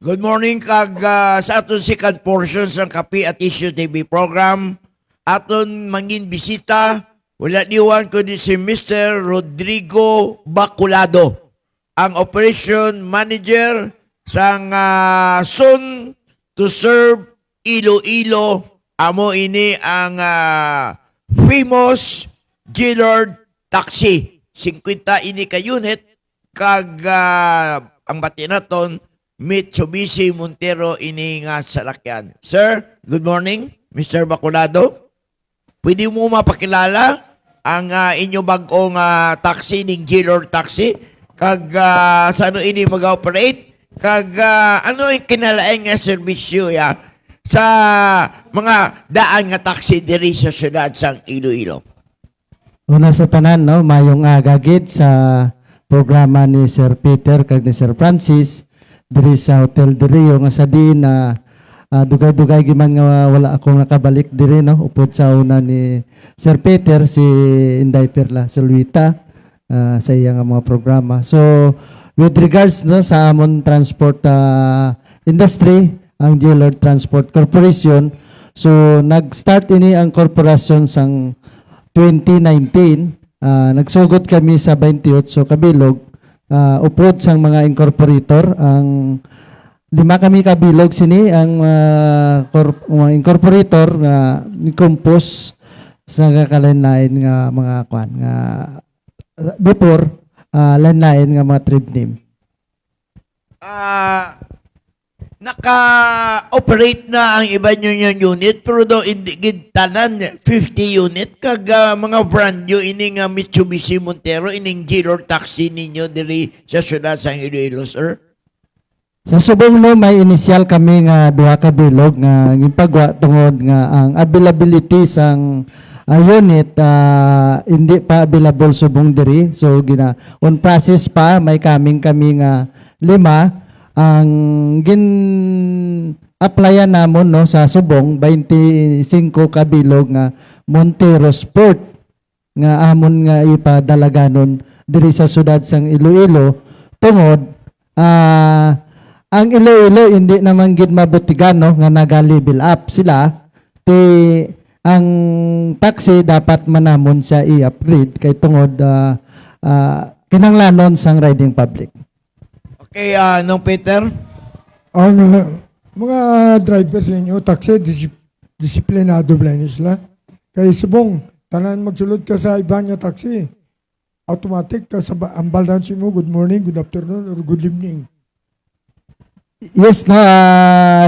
Good morning sa aton second portion ng Kape at Issue TV program. Aton mangin bisita, wala diwan kundi si Mr. Rodrigo Bacolado, ang Operation Manager sang Soon to Serve Iloilo. Amo ini ang famous Gillard Taxi. 50 ini ka unit ang bati naton Mitsubishi Montero ini nga salakyan. Sir, good morning, Mr. Bacolado. Pwede mo mapakilala ang inyo bagong taxi ning Gillard Taxi? Sa ano ini mag-operate? Ano yung kinalain nga servisyo sa mga daan nga taxi diri sa syudad sang Iloilo? Una sa tanan, no, mayong gagid sa programa ni Sir Peter kag ni Sir Francis diri sa Hotel de Rio nga sabi na dugay-dugay giman nga wala akong nakabalik diri, no, upod sa una ni Sir Peter si Inday Perla Solwita sa iyang mga programa. So with regards, no, sa amon transport industry, ang Gillard Transport Corporation, so nag-start ini ang korporasyon sang 2019. Nagsugod kami sa 28 kabilog, upload sang mga incorporator. Ang 5 kami kabilog sini ang mga incorporator nga ni-compose sa kakalain-lain nga mga kwan nga before lain-lain nga mga trade name. Naka-operate na ang iba nyo yung unit, pero daw hindi tanan 50 unit kag mga brand nyo ini nga Mitsubishi Montero ining Gillard Taxi ninyo diri sa syudad sang Iloilo, sir? Sa subong, no, may initial kami nga duha ka bilog nga gipagwa tungod nga ang availability sang unit hindi pa available subong diri. So on process pa, may kami nga 5 ang applyan namon, no, sa subong 25 kabilog nga Montero Sport nga amon nga ipadalaganon diri sa syudad sang Iloilo tungod ang Iloilo hindi naman gid mabutigan, no, nga naga-level up sila. Ang taxi dapat manamon siya i-upgrade kay tungod kinanglanon sang riding public. Okay, nung Peter? Ang mga driver sa inyo, taxi, disiplinado ba sila? Kaya subong, tanan magsulod ka sa iba niya taxi, automatic ka sa ambal dansi mo, good morning, good afternoon, or good evening. Yes, no,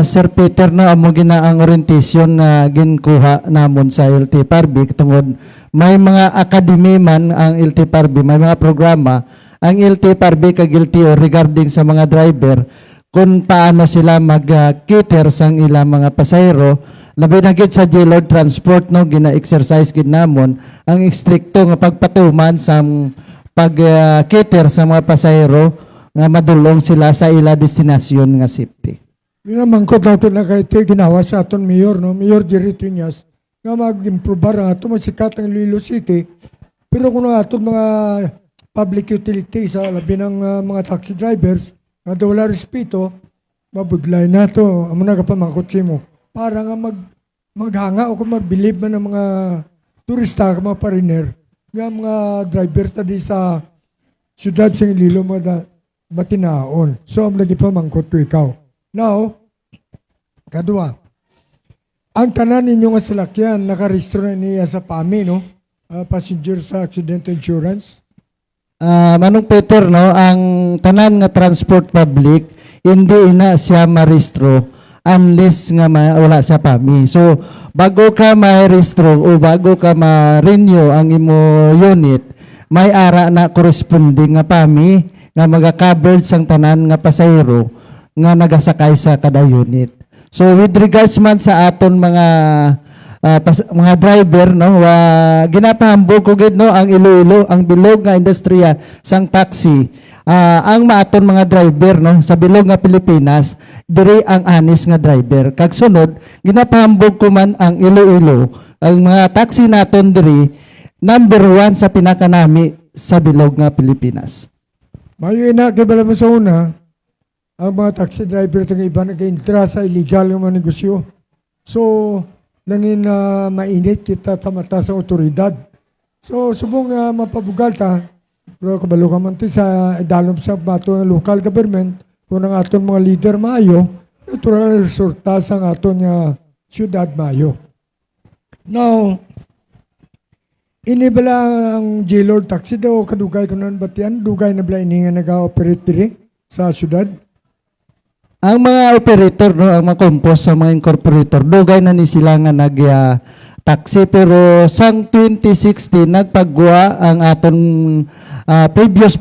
Sir Peter, no, amo gina ang orientation na ginkuha namon sa LTFRB tungod may mga academy man ang LTFRB, may mga programa ang LTFRB kag LTO regarding sa mga driver kung paano sila mag-cater sang ilang mga pasahero. Labi na gid sa Gillard Transport, no, gina-exercise gid namon ang stricto nga pagpatuman sa pag-cater sa mga pasahero nga madulong sila sa ila destinasyon nga safety. Mangkot natin na kayo ito ginawa sa aton mayor, no? Mayor Jerry Tunyas, nga mag-improve ang ato magsikat ang Iloilo City, pero kung ang aton mga public utility sa labi ng mga taxi drivers, nga wala respeto, mabudlay na ito. Amo na kapamangkot mo. Para nga maghanga o kung mag-believe man ng mga turista, mga pariner, nga mga drivers tadi sa syudad sa Iloilo, mga matinaon. So, ang lagi pa mangkot ko ikaw. Now, kadua, ang tanan ninyo nga salakyan, nakarehistro na niya sa PAMI, no? Passenger sa Accident Insurance. Manong Peter, no, ang tanan nga transport public, hindi na siya marehistro unless nga wala sa PAMI. So, bago ka marehistro o bago ka ma-renew ang imo unit, may ara na corresponding nga PAMI nga maga-covered sang tanan nga pasahero nga nagasakay sa kada unit. So with regards man sa aton mga driver, no, ginapahambog ko gid, no, ang Iloilo, ang bilog nga industriya sang taxi, ang maaton mga driver, no, sa bilog nga Pilipinas, diri ang anis nga driver. Kag sunod, ginapahambog ko man ang Iloilo, ang mga taxi naton diri number 1 sa pinakanami sa bilog nga Pilipinas. Mayo ina kibala mo sa una, ang mga taxi driver ng iba nag-intra sa illegal ng mga negosyo. So, nangin mainit kita sa mata sa otoridad. So, subong mapabugal ta, pero kabalo ka man ti sa idalom sa bato ng local government, kung ang aton mga leader maayo, natural resulta sa aton nga syudad maayo. Now, inibala ang J-Lord taxi daw, kadugay ko nun batian, dugay na bala ini nga nag-operate diri sa syudad. Ang mga operator, no, ang mga compose sa mga incorporator, dugay na ni sila nga taxi, pero sang 2016 nagpagwa ang aton previous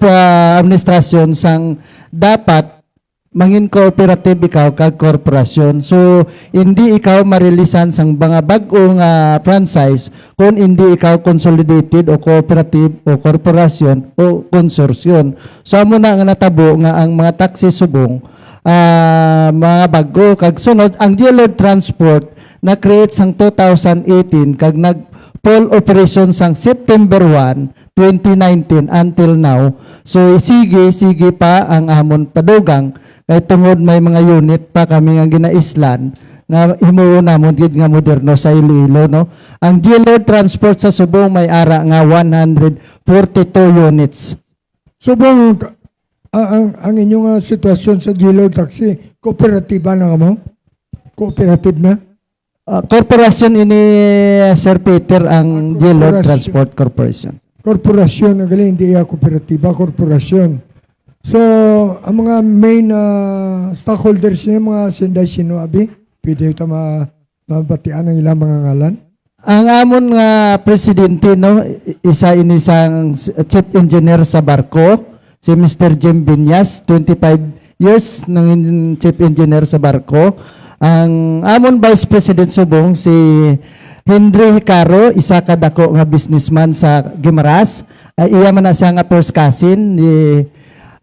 administration sang dapat mangin cooperative ikaw kag korporasyon. So hindi ikaw marilisan sang mga bag-ong franchise kung hindi ikaw consolidated o cooperative o korporasyon o konsorsyon. So amo na nga natabo nga ang mga taxi subong mga bago kag sunod ang J-Lord Transport na create sang 2018 kag nag full operation sang September 1, 2019 until now. So sige pa ang amon padugang kay tungod may mga unit pa kami nga ginaislan nga himuon namon gid nga moderno sa Iloilo, no. Ang J-Lord Transport sa Subong may ara nga 142 units. Subong, ang inyong sitwasyon sa J-Lord taxi, kooperatiba na mo? Cooperative na? Korporasyon ini Sir Peter ang J-Lord korporasyon. Transport Corporation. Korporasyon na gali, hindi kooperatiba, korporasyon. So, ang mga main stockholders niya, mga sinday sino, abi? Pwede ito mabatian ang ilang mga ngalan? Ang amon nga presidente, no, isa inisang chief engineer sa barko, si Mr. Jim Binyas, 25 years ng chief engineer sa barko. Ang amon Vice President Subong si Henry Hicaro, isa ka dako nga businessman sa Guimaras. Iya man na siya nga first cousin.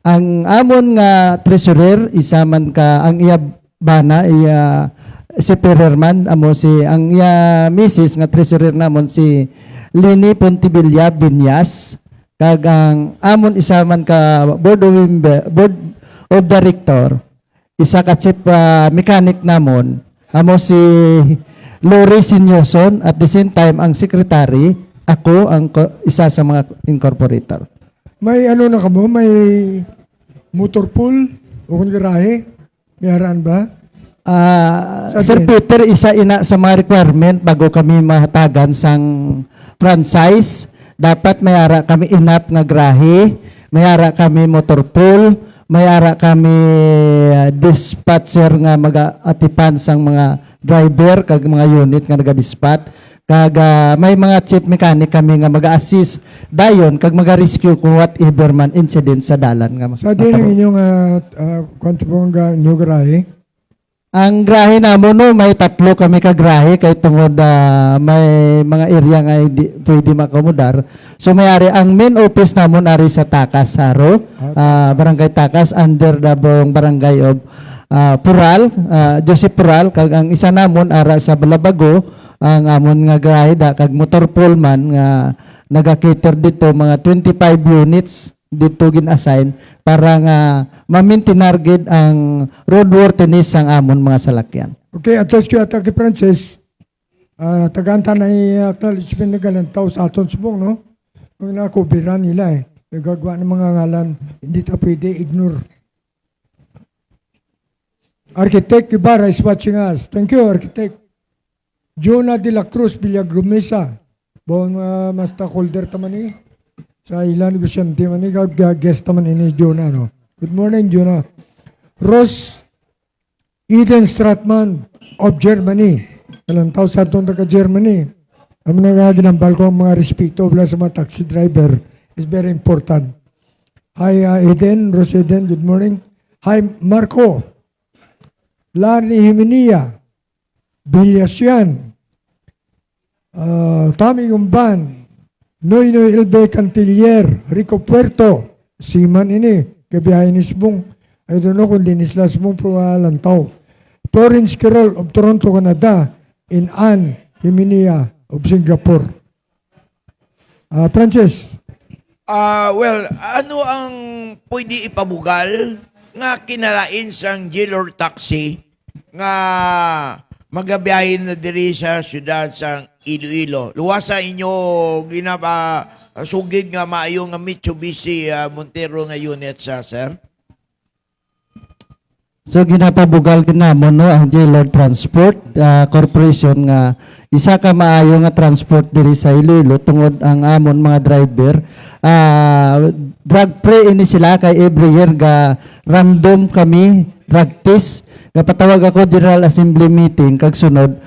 Ang amon nga treasurer, isa man ka ang iya bana, iya si Pererman, amo si ang iya misis nga treasurer namon si Lini Pontevilla Binyas. Kag ang amon isa man ka board of director, isa ka chief mechanic namon, amo si Lori Sinyoson, at the same time ang secretary, ako ang isa sa mga incorporator. May ano na kamo? May motor pool o kung garahe? May haraan ba? Sir Peter, isa ina sa mga requirement bago kami mahatagan sang franchise, dapat may ara kami enough nga grahe, may ara kami motor pool, may ara kami dispatcher nga mag-atipan sang mga driver kag mga unit nga naga-dispatch, kag may mga chief mechanic kami nga mag-assist dayon kag mag-rescue kung whatever man incident sa dalan nga. Sa din ang inyong kwantipong new garahe? Ang grahe namo, no, may tatlo kami ka grahe kay tungod may mga area nga pwede makomodar. So may-ari ang main office namon ari sa Takas Saro, Barangay Takas under the barangay of Pural, Joseph Pural. Kag ang isa namon ara sa Balabago, ang amon nga grahe da kag motor pullman nga naga-cater dito mga 25 units dito gin-assign para nga ma-maintain gid ang roadworthiness sang amon mga salakyan. Okay, atos ko ata kay Francis, tagaanta na i-acknowledgement na galantaw sa aton subong, no? Ang nakubiran nila nagagawa ng mga ngalan, hindi ta pwede ignore. Architect Ibarra is watching us. Thank you, Architect. Jonah de la Cruz Villagrumesa. Buong mas stakeholder taman ni. Sa ilan negosyante man ni, guest naman ini Jonah, no? Good morning, Jonah. Ross Eden Stratman of Germany. Alam tao sa itong taga-Germany. Ang nagaginambal ko ang mga respeto sa mga taxi driver is very important. Hi, Eden, Ross Eden, good morning. Hi, Marco. Lani Himinia. Bilyasyan. Tami Gumban. Noy Ilbe Cantilier, Rico Puerto, Siman ini, kabiyahin ni Subong. I don't know kung linis lang Subong po lantaw. Florence Carol of Toronto, Canada, in Ann Himinia of Singapore. Francis. Well, ano ang pwede ipabugal nga kinalain sang Jilor Taxi nga magabiyahin na diri sa syudad sang Iloilo. Luwasa inyo ginapa sugid nga maayo nga Mitsubishi Montero nga unit sa sir. So ginapabugal kinamon no ang J-Lord Transport Corporation nga isa ka maayo nga transport diri sa Iloilo tungod ang amon mga driver drug free ini sila kay every year ga random kami drug test nga patawag ako General Assembly meeting kag sunod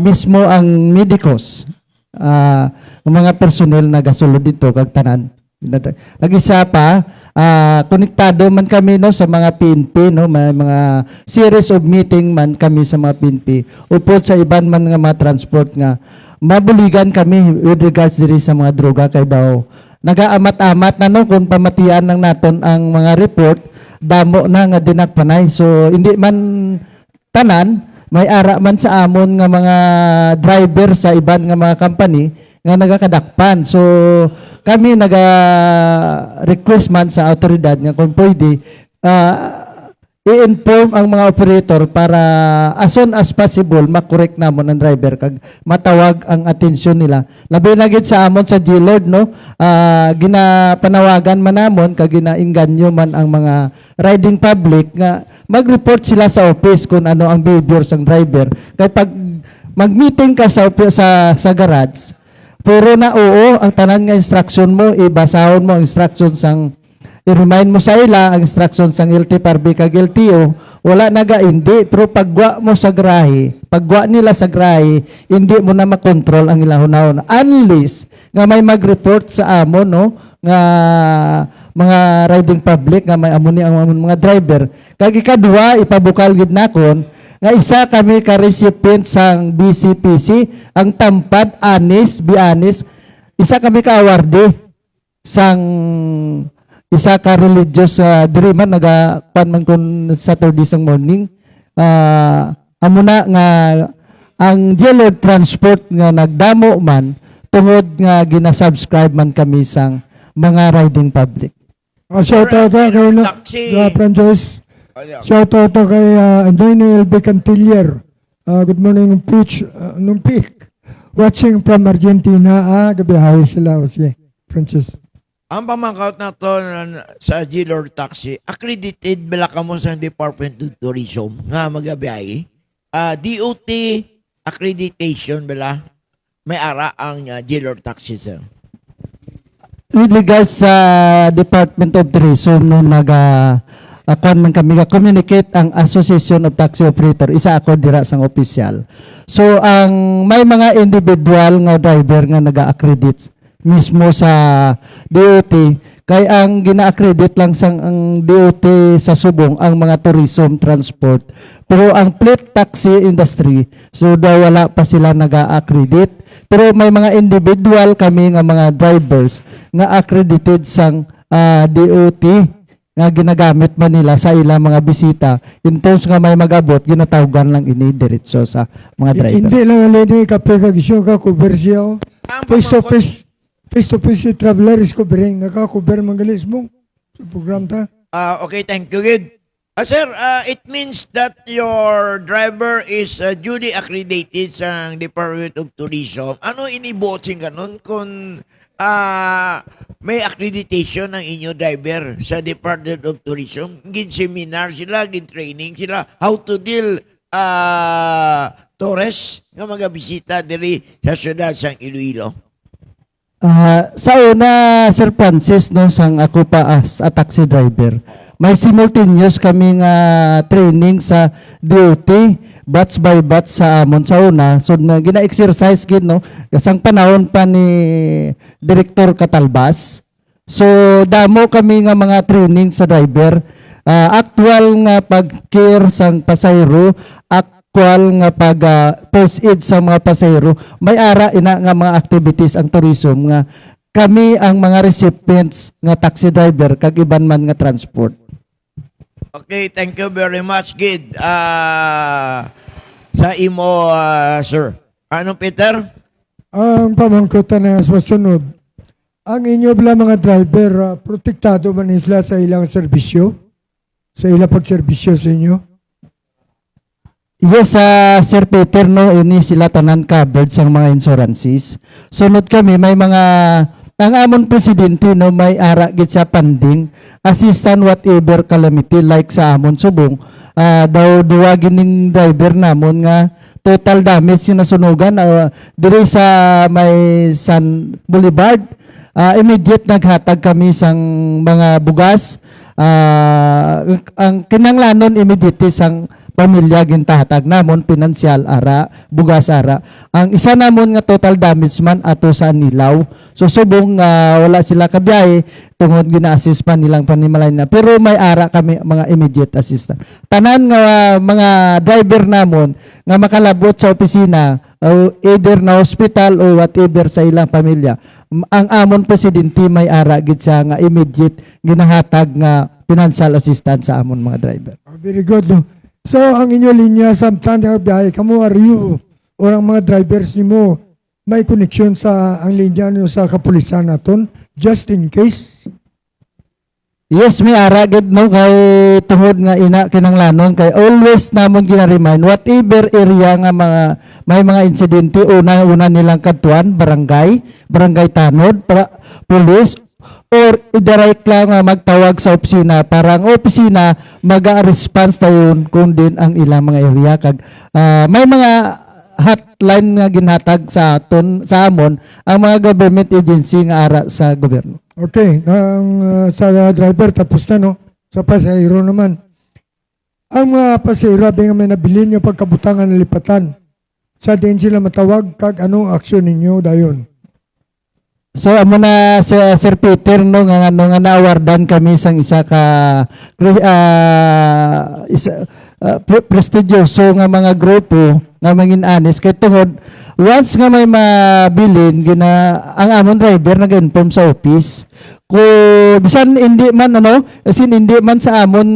mismo ang medicos ang mga personnel na gasulod dito kag tanan. Ang isa pa, konektado man kami no sa mga PNP no, may mga series of meeting man kami sa mga PNP. Upod sa iban man nga mga transport nga mabuligan kami with regards diri sa mga droga kay daw nagaamat-amat na no kung pamatian lang naton ang mga report damo na nga dinakpanay. So hindi man tanan may ara man sa amon nga mga driver sa iban nga mga company nga nagakadakpan. So kami naga-request man sa autoridad nga kung pwede i-inform ang mga operator para as soon as possible makorek namon ang driver kag matawag ang atensyon nila. Labi na gid sa amon sa G-Lord no, ginapanawagan man namon kag ginainganyo man ang mga riding public nga mag-report sila sa office kung ano ang behavior sang driver. Kay pag mag-meeting ka sa garage, puro na oo ang tanan nga instruction mo, ibasahon mo ang instruction sang i-remind mo sa ila ang instruction sang LTFRB kag LTO, wala naga hindi. Pero pagwa mo sa grahe, pagwa nila sa grahe, hindi mo na makontrol ang ilahon-ahon. Unless nga may mag-report sa amo no, nga mga riding public nga may amo ni ang mga driver. Kag ikadua ipabukal gid nakon nga isa kami ka recipient sang BCPC ang tampad bianis isa kami ka awardee sang isa ka religious diri man nagapan man kun Saturday sang morning amo na nga ang J-Lord Transport nga nagdamo man tungod nga ginasubscribe man kami sang mga riding public. Shout out kay Taxi. Francis. Shout out kay Daniel B. Cantiller. Good morning, Peach. Nung peak. Watching from Argentina. Gabiyahe sila. Sige, Francis. Ang pamangkot na to sa G-Lord Taxi, accredited bala ka mo sa Department of Tourism nga magabiyahe. DOT accreditation bala may ara ang G-Lord Taxi sir. With regards sa Department of Tourism no akan man kami communicate ang Association of Taxi Operator, isa ako dira sang opisyal. So ang may mga individual nga driver nga naga-accredit mismo sa DOT kay ang gina-accredit lang sang ang DOT sa Subong ang mga tourism transport. Pero ang fleet taxi industry, so daw wala pa sila naga-accredit. Pero may mga individual kami nga mga drivers nga accredited sang DOT nga ginagamit man nila sa ilang mga bisita. In terms nga may mag-abot, ginatawagan lang ini diretso sa mga driver. Hindi lang alini kape kagisyo ka kubersyo. Face to face si traveler is covering. Naka-cover manggalis mo sa program ta. Okay, thank you, Gid. Sir, it means that your driver is duly accredited sa Department of Tourism. Ano inibuotin ka nun kung may accreditation ng inyo driver sa Department of Tourism? Gin-seminar sila, gin-training sila, how to deal tourists nga mga bisita diri sa syudad sang Iloilo? Sa una, Sir Francis, no, sang ako pa as a taxi driver, may simultaneous kaming training sa DOT, batch by batch sa amon sa una. So, gina-exercise gid no, kasang panahon pa ni Director Catalbas. So, damo kami nga mga training sa driver. Actual nga pag-care sang pasahero, actual nga pag first aid sa mga pasahero, may ara ina nga mga activities ang tourism nga kami ang mga recipients nga taxi driver kag iban man nga transport. Okay, thank you very much, Gid. Sa imo, sir. Ano, Peter? Ang pamangkutan na sa sunod, ang inyo bala mga driver, protektado man sila sa ilang serbisyo? sa ila pagserbisyo sa inyo? Yes, Sir Peter, no, ini sila tanan covered sa mga insurances. Sunod kami, may mga, ang amon presidente, no, may ara gid sa funding, assistant whatever calamity, like sa amon subong, daw duwagin ning driver namon nga total damage yung nasunugan, diri sa may San Boulevard, immediate naghatag kami sang mga bugas, ang kinanglanon immediate sang pamilya gintahatag namon pinansyal ara bugas ara ang isa namon nga total damage man ato sa Nilaw so subong wala sila kabiyahe tungod gina-assist pa nilang panimalay na pero may ara kami mga immediate assistant tanan nga mga driver namon nga makalabot sa opisina either na hospital o whatever sa ilang pamilya ang amon presidente may ara gid sa nga immediate ginahatag nga financial assistance sa amon mga driver. Very good, no? So, ang inyo linya sa tanda biyahe, kamo are you or ang mga drivers nimo may connection sa ang linya nyo sa kapulisan naton just in case? Yes, may ara gid no kay tungod nga ina kinanglanon kay always namon gina-remind whatever area nga mga may mga insidente una nilang kadtuan barangay tanod para police or i-direct lang magtawag sa opisina para ang opisina mag-response dayon kung din ang ilang mga area kag may mga hotline nga ginhatag sa aton sa amon ang mga government agency nga ara sa gobyerno. Okay, sa driver tapos na, no? Sa pasahero naman. Ang mga pasahero, nga may nabili nyo pagkabutangan ng lipatan, sa din sila matawag kag anong aksyon ninyo dayon? So amo na sa Sir Peter no nga naawardan kami sang isa ka prestigyoso nga mga grupo nga mangin honest kay tungod once nga may mabilin ang amon driver nag-inform sa office ko bisan hindi man hindi man sa amon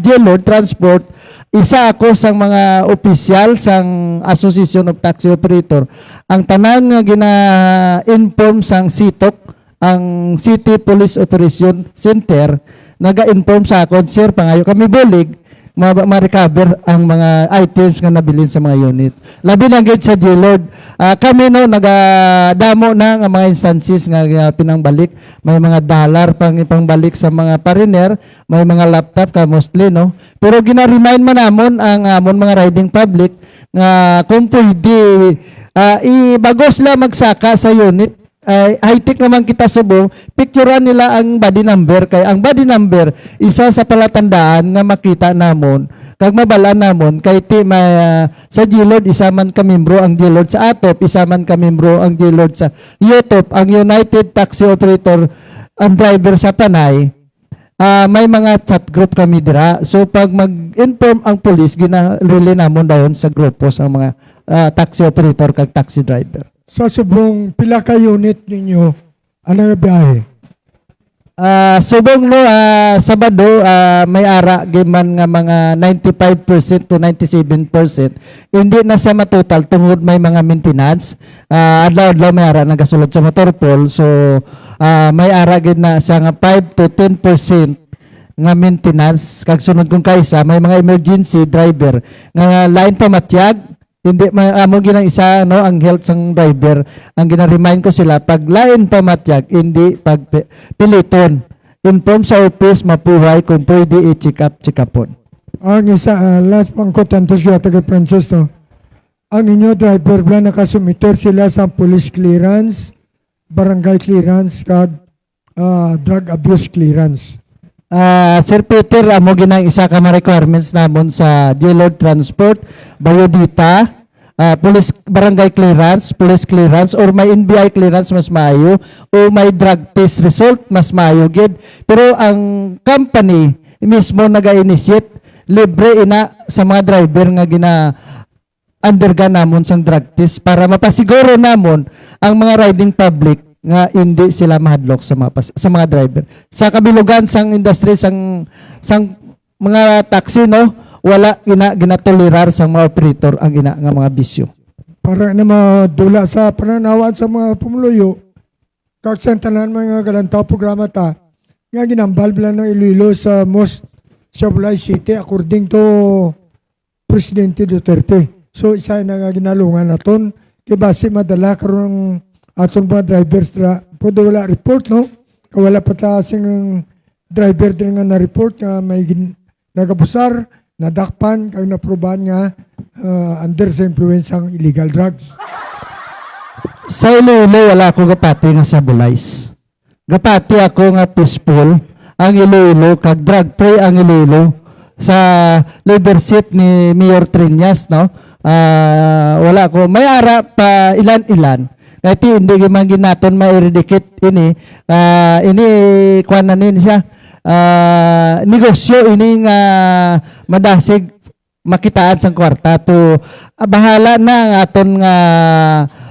J-Lord Transport isa ako sang mga opisyal sang Association of Taxi Operator ang tanan nga gina-inform sang CITOC ang City Police Operation Center naga-inform sa akon sir pangayo kami bulig ma-recover ang mga items nga nabilin sa mga unit. Labi na gid sa J-Lord. Kami no nagadamo na nga mga instances nga pinangbalik. May mga dollar pang ipangbalik sa mga pariner, may mga laptop ka mostly no. Pero gina-remind man namon ang amon mga riding public nga kung pwede bago sila magsaka sa unit high-tech naman kita subong, picturean nila ang body number kay ang body number isa sa palatandaan nga makita namon kag mabalaan namon kay sa J-Lord isa man ka membro ang J-Lord sa ATOP isa man ka membro ang J-Lord sa UTOP ang United Taxi Operator ang driver sa Panay may mga chat group kami dira so pag mag-inform ang police gina-relay namon dayon sa grupo sa mga taxi operator kag taxi driver. Sa subong pila ka unit ninyo ano biyahe? Subong no Sabado may ara giman nga mga 95% to 97% hindi na sa matotal tungod may mga maintenance adlaw may ara nagasulod sa motor pool so may ara gid na sa nga 5 to 10% nga maintenance kag sunod kung kaisa may mga emergency driver nga lain pa matyag hindi amo ginang isa no ang health sang driver ang gina-remind ko sila pag lain pa matyag hindi pag piliton inform sa office mapuhay kung pwede i-check upon. Ang isa last pang ko tanto siya taga Francis no. Ang inyo driver bla nakasumiter sila sa police clearance, barangay clearance kag drug abuse clearance. Sir Peter, amo ginang isa ka mga requirements namon sa J-Lord Transport, biodata, police barangay clearance, police clearance, or may NBI clearance mas maayo, o may drug test result mas maayo gid. Pero ang company mismo naga-initiate libre ina sa mga driver nga undergo namon sang drug test para mapasiguro namon ang mga riding public nga hindi sila mahadlok sa mga driver. Sa kabilugan sang industry sang mga taxi no, wala ginatolerar sang mga operator ang nga mga bisyo. Para na madula sa pananawan sa mga pumuluyo, kag sa tanan mga galantaw programa ta, nga ginambal bala ng Iloilo sa most sa Bulay City according to Presidente Duterte. So isa na nga ginalungan naton kay base madala karon aton mga drivers pwede wala report no. Kawala pa ta sing driver din nga na-report nga may nagabusar, nadakpan, kag naprobahan nga under sa influence ang illegal drugs. Sa Iloilo, wala ako gapati nga sa Bulays. Gapati ako nga peaceful ang Iloilo, kag drug-free ang Iloilo. Sa leadership ni Mayor Triñas, no? Wala ko. May ara pa ilan-ilan. Kahit hindi gimangin natin ma-eradicate ini. Ini, kuha na siya. Negosyo ini nga madasig makitaan sang kwarta to bahala na ang aton nga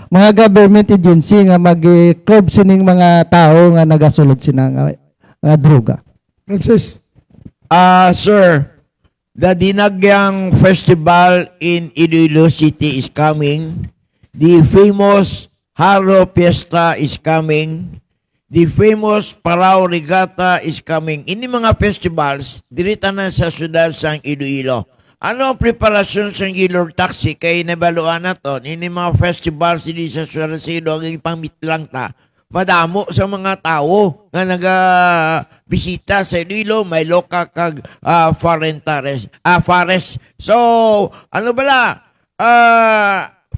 mga government agency nga mag-curb sining mga tao nga nagasulod sina nga droga. Francis, Sir, the Dinagyang Festival in Iloilo City is coming. The famous Haro Fiesta is coming. The famous Parao Regatta is coming. Ini mga festivals, dirita na sa syudad sang Iloilo. Ano ang preparasyon sa Gilor Taxi kay nabaluan na to? Ini mga festivals hindi sa syudad sa Iloilo, ang pamit lang ta. Madamo sa mga tao nga naga-bisita sa Iloilo, may loka kag foreign forest. So, ano bala?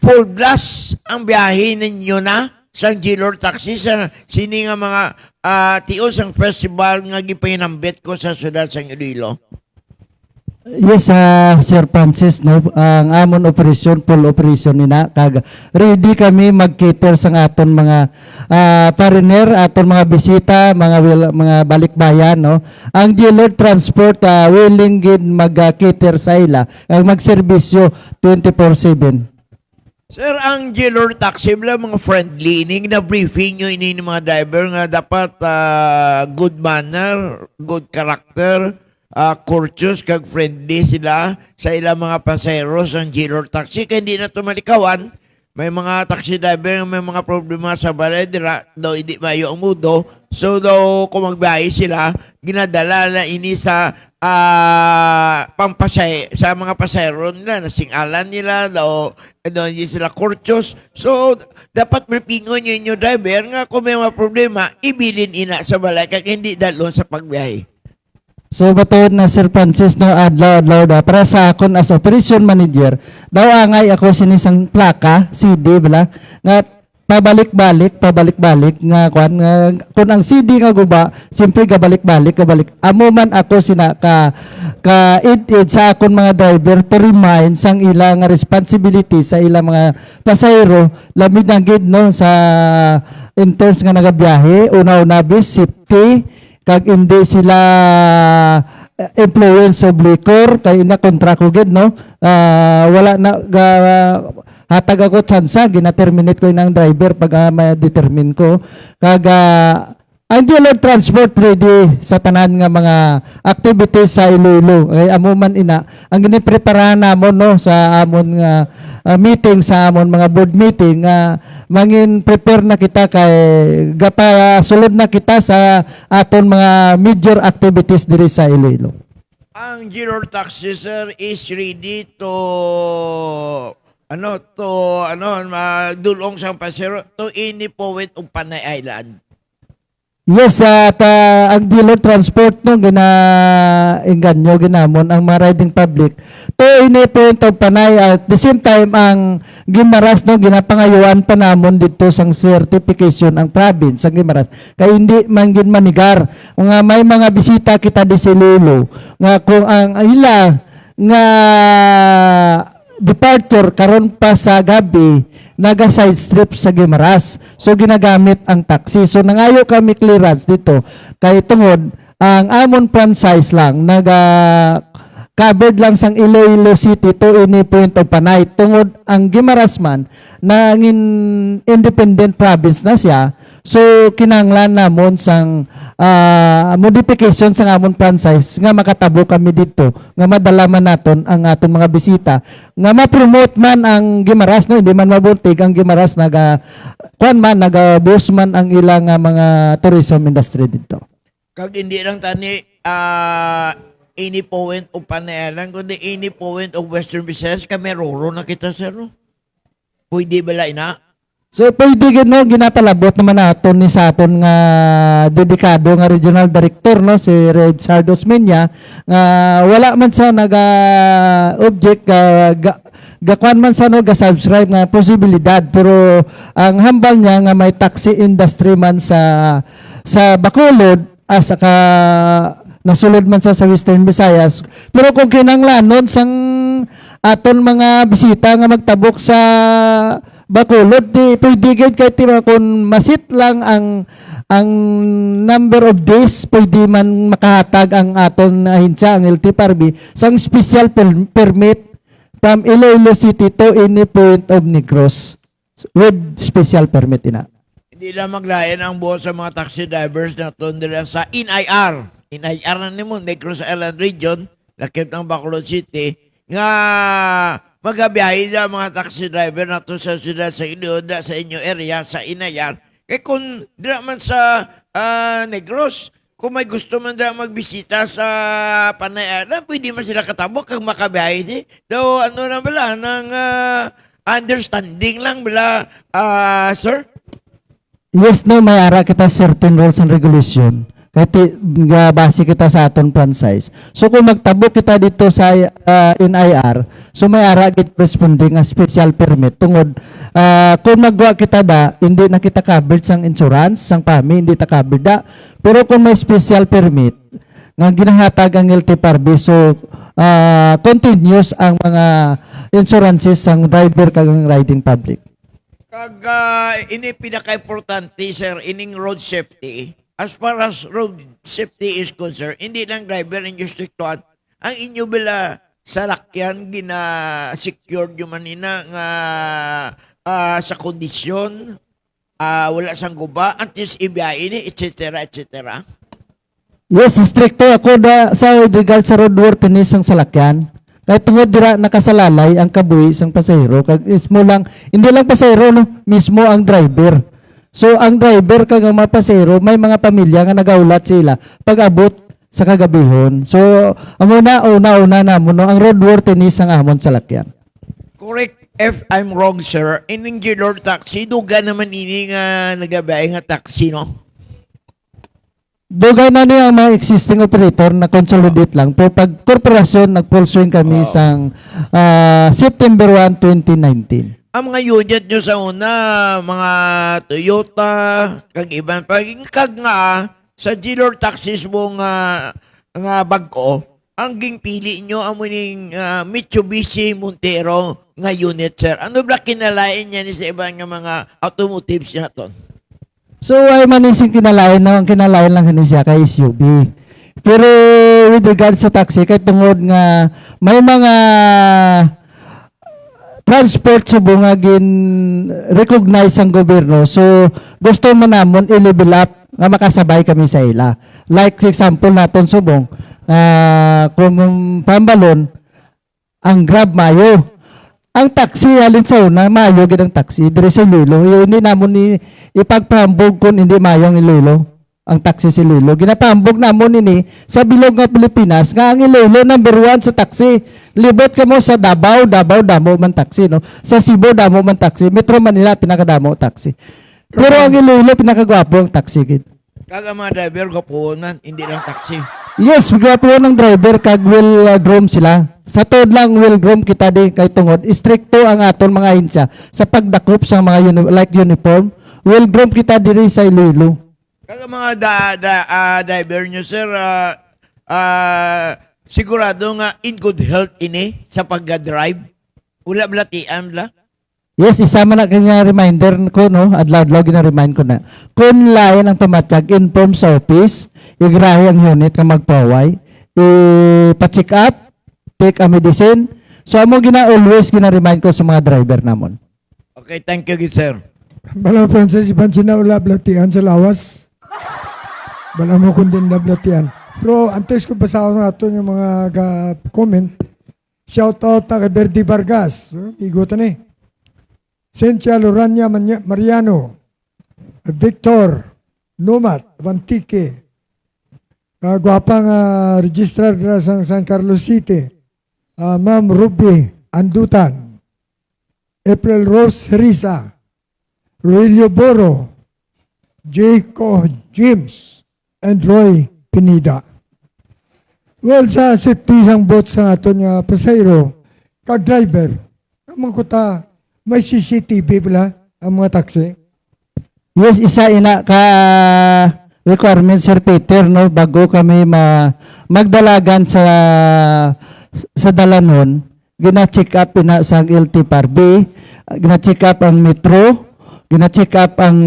Full blast ang biyahe ninyo na sa Gilor Taxi sa sini nga mga tios ang festival nga gipinambit ko sa syudad sa Iloilo. Yes, Sir Francis, no, ang amon operasyon, full operation nina, kag ready kami mag-cater sa aton mga foreigner, aton mga bisita, mga balikbayan, no. Ang dealer transport willing gid mag-cater sa ila, ang magserbisyo 24/7. Sir, ang Gilor Taxi, mga friendly, ining na briefing nyo ini mga driver nga dapat good manner, good character, courteous kag friendly sila sa ilang mga paseros ang Gilor Taxi kaya hindi na tumalikawan. May mga taxi driver may mga problema sa balay dira daw hindi mayo ang mudo. So daw kung magbiyahe sila, ginadala na ini sa pampasay sa mga pasero nila, nasingalan nila daw hindi sila courteous. So dapat briefingon nyo yung driver nga kung may mga problema, ibilin ina sa balay kaya hindi dalon sa pagbiyahe. So batuod na Sir Francis, no, adlaw da para sa akon as operation manager daw angay ako sinisang plaka CD bala nga pabalik-balik nga kwan nga kun ang CD nga guba simpre gabalik-balik amo man ako sina ka id sa akon mga driver to remind sang ilang responsibility sa ilang mga pasahero lamid na gid no sa in terms nga nagabiyahe una bis safety kag hindi sila influence of liquor kay ina kontra ko gid no wala na hatag ako tsansa gina-terminate ko inang driver pag ma-determine ko kag ang dealer transport ready sa tanan nga mga activities sa Iloilo ay amo man ina ang ginipreparahan namon no sa amon nga meeting sa amon mga board meeting mangin prepare na kita kay gapa sulod na kita sa aton mga major activities diri sa Iloilo. Ang Gilor Taxi, sir, is ready to dulong sa pasero to ini Powet ug Panay Island. Yes, at ang dealer transport no ginainganyo ginamon ang mga riding public to ini point of Panay at the same time ang Guimaras no ginapangayuan pa namon dito sang certification ang province ang Guimaras kay hindi man gid manigar nga may mga bisita kita di Iloilo nga kung ang ila nga departure karon pa sa gabi naga side strip sa Guimaras so ginagamit ang taxi so nangayo kami clearance dito kay tungod ang amon franchise lang naga covered lang sang Iloilo City to ini point of Panay tungod ang Guimaras man nangin independent province na siya so kinanglan namon sang modification sa amon franchise nga makatabo kami dito nga madala man naton ang aton mga bisita nga ma-promote man ang Guimaras no hindi man mabuntig ang Guimaras naga boost man ang ilang mga tourism industry dito. Kag hindi lang tani any point o Panayalan, kundi any point of Western Visayas, kami roro na kita, sir. No? Pwede ba ina? So pwede no ginapalabot naman naton ni sa aton nga dedikado nga regional director no si Richard Osmeña nga wala man sa naga object gakuan man sa no ga subscribe nga posibilidad pero ang hambal niya nga may taxi industry man sa Bacolod as ka nasulod man sa Western Visayas pero kung kinanglanon sang aton mga bisita nga magtabok sa Bacolod, di pwede kahit kung masit lang ang number of days, pwede man makahatag ang aton ahensya, ang LTFRB, sang special permit from Iloilo City to any point of Negros with special permit ina. Hindi lang maglayan ang buo sa mga taxi drivers na tundra sa NIR. NIR na nimo, Negros Island Region, lakip ng Bacolod City, nga magabiyahe na mga taxi driver na to sa sila sa inyo, sa inyo area, sa Inayan. Kaya kung dira man sa Negros, kung may gusto man dira magbisita sa Panayalan, pwede man sila katabok kung makabiyahe. Daw ano na bala, ng understanding lang bala, sir? Yes, no, may ara kita certain rules and regulation. Kahit base kita sa aton franchise. So kung magtabok kita dito sa NIR, so may ara git corresponding nga special permit tungod kung magwa kita ba hindi na kita covered sang insurance, sang PAMI hindi ta covered da. Pero kung may special permit nga ginahatag ang LTFRB so continuous ang mga insurances sang driver kag ang riding public. Kag ini pinaka-importante, sir, ining road safety. As far as road safety is concerned, hindi lang driver inyo strictuan. Ang inyo bala sa lakyan, gina-secured yung manina nga sa kondisyon, wala sang guba, antis ibiyain, etc. etc. Yes, stricto ako sa regard sa roadworthiness ang salakyan. Kahit tungod dira nakasalalay ang kabuhi sang pasahero, kag ismo lang, hindi lang pasahero no, mismo ang driver. So ang driver kag ang mga pasahero may mga pamilya nga nagaulat sila pag-abot sa kagabihon. So amo na una namo no ang roadworthiness ang amon sa lakyan. Correct if I'm wrong, sir. Ining Gilor taxi, duga naman ini nga nagabay nga taxi, no? Dugay na ni ang mga existing operator na consolidate lang. Pero pag korporasyon nag-full swing kami sang September 1, 2019. Ang mga unit nyo sa una, mga Toyota, kag iban, kag nga, sa Gilor taxis mo nga bag-o, ang pili nyo ang muning Mitsubishi Montero nga unit, sir. Ano ba kinalain niya ni sa ibang nga mga automotives na to? So ay manising kinalain na ang kinalain lang ni siya kay SUV. Pero with regards sa taxi, kay tungod nga may mga transport subong nga recognize ang gobyerno. So gusto man namon i-level up nga makasabay kami sa ila. Like for example naton subong kung Pambalon ang Grab Mayo. Ang taxi halin sa una Mayo gid ang taxi dire sa Iloilo. Hindi namon ni ipagpahambog kun hindi Mayo ang Iloilo. Ang taxi si Iloilo. Ginapahambog namon ini sa bilog nga Pilipinas nga ang Iloilo number 1 sa taxi. Libot ka mo sa Davao damo man taxi, no? Sa Cebu damo man taxi. Metro Manila pinakadamo taxi. Pero ang Iloilo pinakagwapo ang taxi gid. Kag ang mga driver gwapuon man, hindi lang taxi. Yes, gwapo ng driver kag will groom sila. Sa tod lang will groom kita di kay tungod stricto ang aton mga ahensya sa pagdakop sa mga like uniform. Will groom kita diri sa Iloilo. Kag ang mga driver nyo, sir, sigurado nga in good health ini sa pag-drive. Wala blatian bla. Yes, isama na kanya reminder ko, no? Adlaw-adlaw gina-remind ko na. Kung layan ang pamatsyag, inform sa office, igrahe ang unit ka magpaway, ipa-check up, take a medicine. So, amo always gina-remind ko sa mga driver namon. Okay, thank you, sir. Bala Francis, iban sinaula blatian sa lawas. Bala mo kung din nablatian. Pero antes ko basahin natin yung mga comment. Shout out kay Bertie Vargas. Igutan eh. Cynthia Lorania Mariano. Victor Numat Vantique. Gwapang registrar dira sa San Carlos City, Ma'am Ruby Andutan, April Rose Risa, Roelio Boro, Jaco James, and Roy Pinida. Well, sa safety sang boat sa aton nga pasayro, kag driver, amang kuta, may CCTV pala ang mga taxi. Yes, isa ina ka requirement, Sir Peter, no, bago kami magdalagan sa dalanon, gina-check up ina sang LTFRB, gina-check up ang metro, gina-check up ang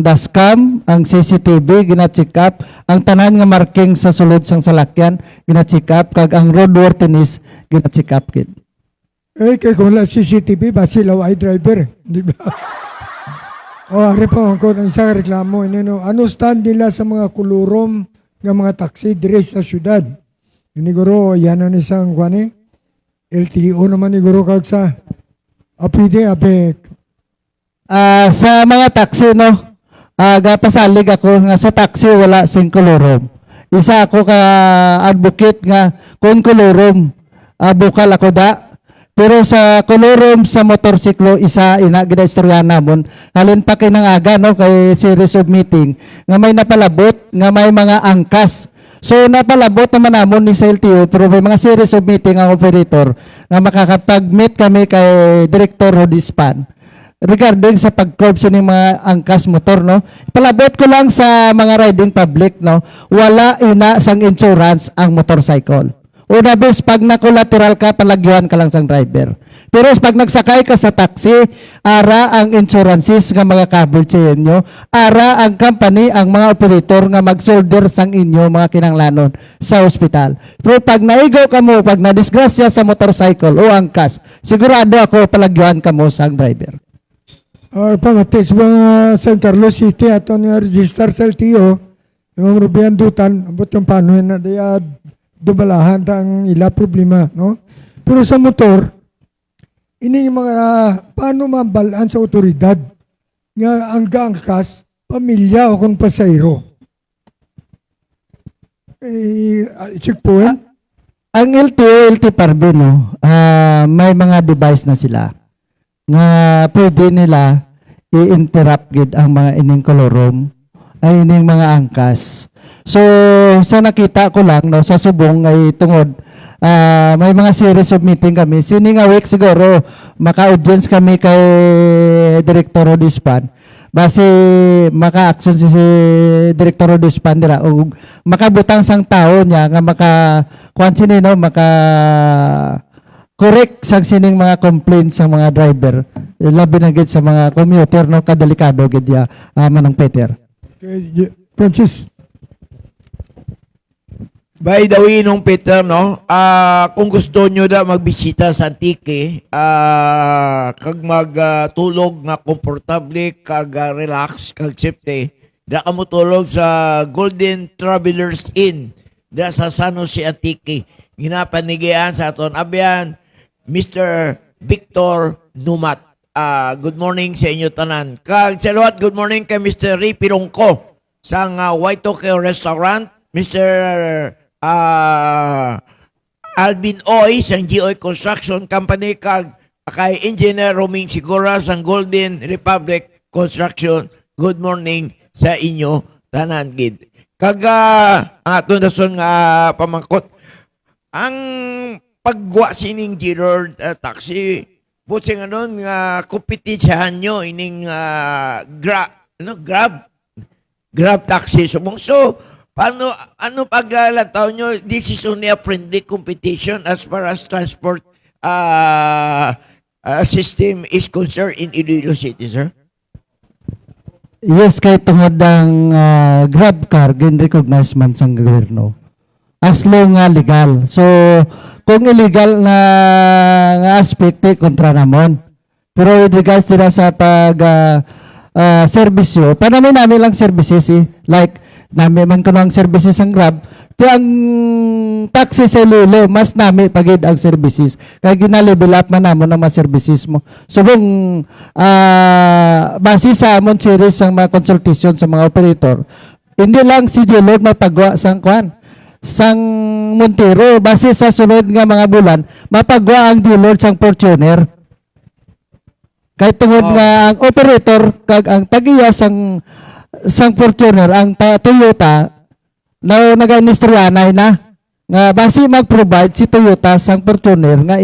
dashcam, ang CCTV, gina-check up ang tanan nga marking sa sulod sang salakyan, gina-check up kag ang roadworthiness, gina-check up kid. Kaya kung wala CCTV, ba sila ay driver? Di ba? Ari pa ko ng isang reklamo. Ano stand nila sa mga kulurom ng mga taxi dire sa syudad? Iniguro, yan ang isang kwani. LTO naman iguro kag sa apide, Sa mga taxi, no, gapasalig ako nga sa taxi wala sing kolorom. Isa ako ka advocate nga kung kolorom, bukal ako da. Pero sa kolorom sa motorsiklo, isa ina ginaistorya namon. Halin pa kay nangaga, no, kay series of meeting, nga may napalabot, nga may mga angkas. So napalabot naman namon ni sa LTO, pero may mga series of meeting ang operator nga makakapag-meet kami kay Director Rodispan regarding sa pag-curb sa mga angkas motor, no. Palabot ko lang sa mga riding public, no, wala ina sang insurance ang motorcycle. Una bes, pag na-collateral ka, palagyuhan ka lang sang driver. Pero pag nagsakay ka sa taxi, ara ang insurances nga mga covered sa inyo, ara ang company, ang mga operator nga mag-shoulder sang inyo mga kinanglanon sa ospital. Pero pag naigaw ka mo, pag nadisgrasya sa motorcycle o angkas, sigurado ako palagyuhan ka mo sang driver. Pamatis mga San Carlos City ato nga register sa LTO, yung Rubian Dutan, abot yung panuhin na diya dumalahan ang ila problema, no? Pero sa motor, ini mga paano mabalaan sa otoridad nga ang gaangkas, pamilya o kung pasayro. Checkpoint? Ang LTO, LTFRB, no, may mga device na sila nga pwede nila i-interrupt gid ang mga ining kolorom ay ining mga angkas. So, sa nakita ko lang, no, sa subong ay tungod, may mga series of meeting kami. Sining a week siguro, maka-audience kami kay Director Rodispan. Base maka-action si Director Rodispan dira o makabutang sang tao niya nga maka-kuan sini, no, correct sang sining mga complaints sa mga driver. Labi na gid sa mga commuter, no, kadelikado gid ya, Manong Peter. Okay, Francis. By the way, nung Peter, no, kung gusto nyo da magbisita sa Antique, kag magtulog nga komportable, kag relax, kag safety, da ka mo tulog sa Golden Travelers Inn, da sa San Jose Antique. Ginapanigian sa aton abyan, Mr. Victor Numat. Good morning sa inyo tanan. Kag salawat, good morning kay Mr. Ray Pirongko sa White Tokyo Restaurant, Mr. Alvin Oy sang GOy Construction Company, kag kay Engineer Roming Sigura sang Golden Republic Construction. Good morning sa inyo tanan gid. Kag aton dason nga pamangkot ang pagwa sining Gerard taxi buti nga nun nga kompetensyahan nyo ining grab taxi subong. So ano paglalataw nyo, this is only a friendly competition as far as transport system is concerned in Iloilo City, sir? Yes, kay tungod ang grab car, gin-recognize man sang gobyerno. As long nga legal. So, kung illegal na nga aspect, kontra namon. Pero with regards nila sa serbisyo, namin lang services, like, namin man ko ng services ang Grab, ito ang taxi sa Iloilo, mas namin pagid ang services. Kaya ginalevel up man namon ang mga services mo. So, kung base sa amon series ang mga consultation sa mga operator, hindi lang si Lord mapagawa sang kwan. sang Montero base sa sunod nga mga bulan mapagwa ang dealer sang Fortuner. Kay tungod nga ang operator kag ang tagiya sang Fortuner ang Toyota na naga-industriyanay na nga base mag-provide si Toyota sang Fortuner nga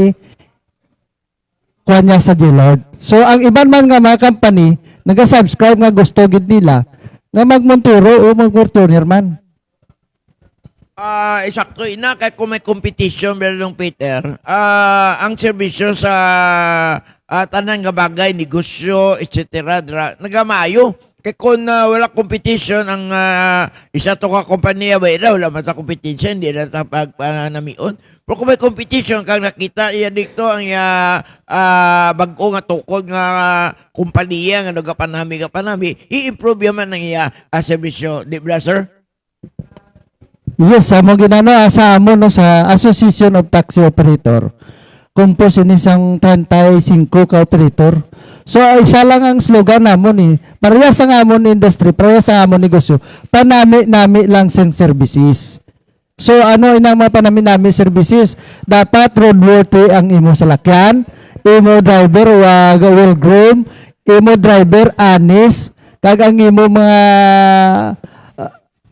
kuha niya sa dealer. So ang iban man nga mga company naga-subscribe nga gusto gid nila nga mag-Montero o mag-Fortuner man. Eksakto ina kay kung may competition belong Peter. Ang serbisyo sa tanan nga bagay, negosyo, etc. Nagamayo. Kay kung wala competition ang isa to ka kompanya ba ila wala man sa competition, di na ta pagpanamion. Pero kung may competition kang nakita iya dito ang bag-o nga tukod nga kumpanya nga nagapanami i-improve yaman ang iya serbisyo, di ba sir? Yes, amo ginano sa amo no sa Association of Taxi Operator. Compose ini isang 35 ka operator. So isa lang ang slogan namon ni. Parehas ang amon industry, parehas ang amon negosyo. Panami-nami lang sing services. So ano inang mga panami-nami services? Dapat roadworthy ang imo salakyan, imo driver well groom, imo driver honest, kag ang imo mga